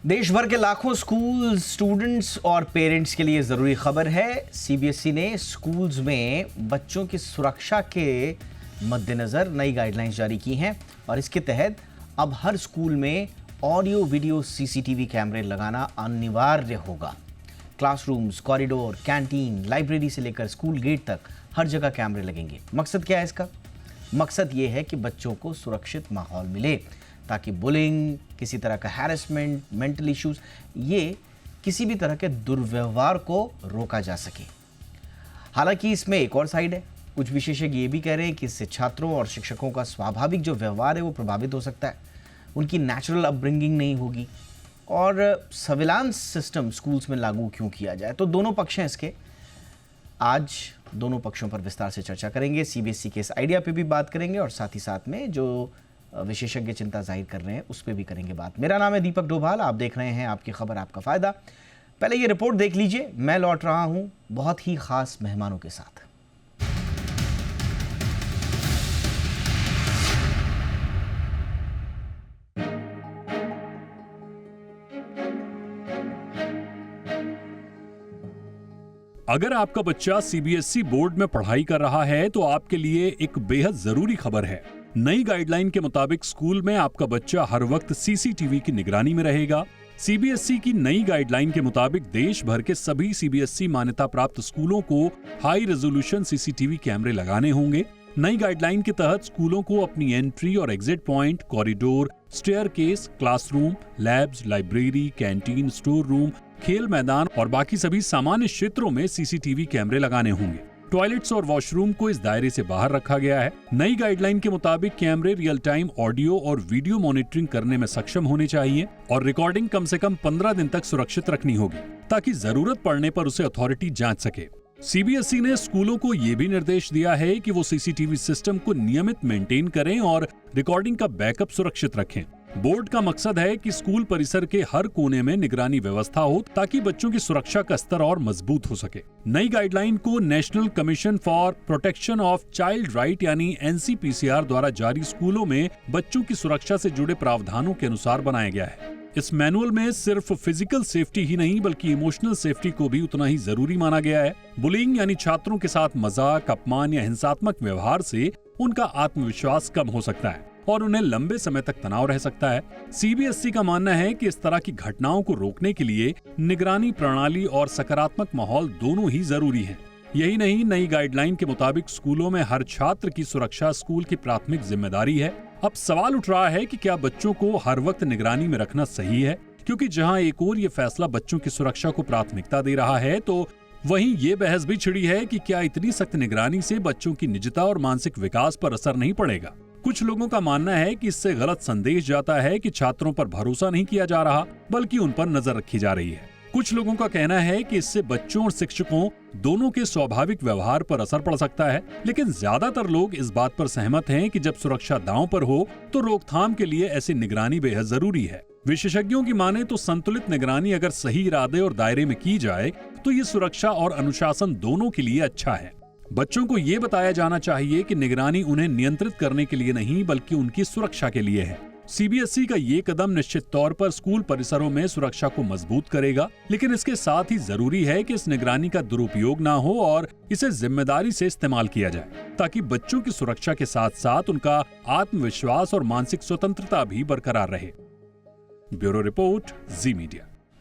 देश भर के लाखों स्कूल स्टूडेंट्स और पेरेंट्स के लिए ज़रूरी खबर है। सीबीएसई ने स्कूल्स में बच्चों की सुरक्षा के मद्देनज़र नई गाइडलाइंस जारी की हैं और इसके तहत अब हर स्कूल में ऑडियो वीडियो सीसीटीवी कैमरे लगाना अनिवार्य होगा। क्लासरूम्स, कॉरिडोर, कैंटीन, लाइब्रेरी से लेकर स्कूल गेट तक हर जगह कैमरे लगेंगे। मकसद क्या है इसका? मकसद ये है कि बच्चों को सुरक्षित माहौल मिले ताकि बुलिंग, किसी तरह का हैरेसमेंट, मेंटल इश्यूज, ये किसी भी तरह के दुर्व्यवहार को रोका जा सके। हालांकि इसमें एक और साइड है। कुछ विशेषज्ञ ये भी कह रहे हैं कि इससे छात्रों और शिक्षकों का स्वाभाविक जो व्यवहार है वो प्रभावित हो सकता है, उनकी नेचुरल अपब्रिंगिंग नहीं होगी। और सर्विलांस सिस्टम स्कूल्स में लागू क्यों किया जाए, तो दोनों पक्ष हैं इसके। आज दोनों पक्षों पर विस्तार से चर्चा करेंगे, सीबीएसई के इस आइडिया पे भी बात करेंगे और साथ ही साथ में जो विशेषज्ञ चिंता जाहिर कर रहे हैं उस पर भी करेंगे बात। मेरा नाम है दीपक डोभाल, आप देख रहे हैं आपकी खबर आपका फायदा। पहले ये रिपोर्ट देख लीजिए, मैं लौट रहा हूं बहुत ही खास मेहमानों के साथ। अगर आपका बच्चा सीबीएसई बोर्ड में पढ़ाई कर रहा है तो आपके लिए एक बेहद जरूरी खबर है। नई गाइडलाइन के मुताबिक स्कूल में आपका बच्चा हर वक्त सीसीटीवी की निगरानी में रहेगा। सीबीएसई की नई गाइडलाइन के मुताबिक देश भर के सभी सीबीएसई मान्यता प्राप्त स्कूलों को हाई रेजोल्यूशन सीसीटीवी कैमरे लगाने होंगे। नई गाइडलाइन के तहत स्कूलों को अपनी एंट्री और exit point, corridor, staircase, classroom, labs, library, canteen, store room, खेल मैदान और बाकी सभी सामान्य क्षेत्रों में सीसीटीवी कैमरे लगाने होंगे। टॉयलेट्स और वॉशरूम को इस दायरे से बाहर रखा गया है। नई गाइडलाइन के मुताबिक कैमरे रियल टाइम ऑडियो और वीडियो मॉनिटरिंग करने में सक्षम होने चाहिए और रिकॉर्डिंग कम से कम 15 दिन तक सुरक्षित रखनी होगी ताकि जरूरत पड़ने पर उसे अथॉरिटी जांच सके। सीबीएसई ने स्कूलों को ये भी निर्देश दिया है कि वो सीसीटीवी सिस्टम को नियमित मेंटेन करें और रिकॉर्डिंग का बैकअप सुरक्षित रखें। बोर्ड का मकसद है कि स्कूल परिसर के हर कोने में निगरानी व्यवस्था हो ताकि बच्चों की सुरक्षा का स्तर और मजबूत हो सके। नई गाइडलाइन को national commission for protection of child right यानी एनसीपीसीआर द्वारा जारी स्कूलों में बच्चों की सुरक्षा से जुड़े प्रावधानों के अनुसार बनाया गया है। इस मैनुअल में सिर्फ फिजिकल सेफ्टी ही नहीं बल्कि इमोशनल सेफ्टी को भी उतना ही जरूरी माना गया है। बुलिंग यानी छात्रों के साथ मजाक, अपमान या हिंसात्मक व्यवहार से उनका आत्मविश्वास कम हो सकता है और उन्हें लंबे समय तक तनाव रह सकता है। सीबीएसई का मानना है कि इस तरह की घटनाओं को रोकने के लिए निगरानी प्रणाली और सकारात्मक माहौल दोनों ही जरूरी हैं। यही नहीं, नई गाइडलाइन के मुताबिक स्कूलों में हर छात्र की सुरक्षा स्कूल की प्राथमिक जिम्मेदारी है। अब सवाल उठ रहा है कि क्या बच्चों को हर वक्त निगरानी में रखना सही है, क्योंकि जहां एक ओर ये फैसला बच्चों की सुरक्षा को प्राथमिकता दे रहा है तो वहीं ये बहस भी छिड़ी है कि क्या इतनी सख्त निगरानी से बच्चों की निजता और मानसिक विकास पर असर नहीं पड़ेगा। कुछ लोगों का मानना है कि इससे गलत संदेश जाता है कि छात्रों पर भरोसा नहीं किया जा रहा बल्कि उन पर नजर रखी जा रही है। कुछ लोगों का कहना है कि इससे बच्चों और शिक्षकों दोनों के स्वाभाविक व्यवहार पर असर पड़ सकता है, लेकिन ज्यादातर लोग इस बात पर सहमत हैं कि जब सुरक्षा दांव पर हो तो रोकथाम के लिए ऐसी निगरानी बेहद जरूरी है। विशेषज्ञों की माने तो संतुलित निगरानी अगर सही इरादे और दायरे में की जाए तो ये सुरक्षा और अनुशासन दोनों के लिए अच्छा है। बच्चों को ये बताया जाना चाहिए कि निगरानी उन्हें नियंत्रित करने के लिए नहीं बल्कि उनकी सुरक्षा के लिए है। सीबीएसई का ये कदम निश्चित तौर पर स्कूल परिसरों में सुरक्षा को मजबूत करेगा, लेकिन इसके साथ ही जरूरी है कि इस निगरानी का दुरुपयोग ना हो और इसे जिम्मेदारी से इस्तेमाल किया जाए ताकि बच्चों की सुरक्षा के साथ साथ उनका आत्मविश्वास और मानसिक स्वतंत्रता भी बरकरार रहे। ब्यूरो रिपोर्ट, जी मीडिया।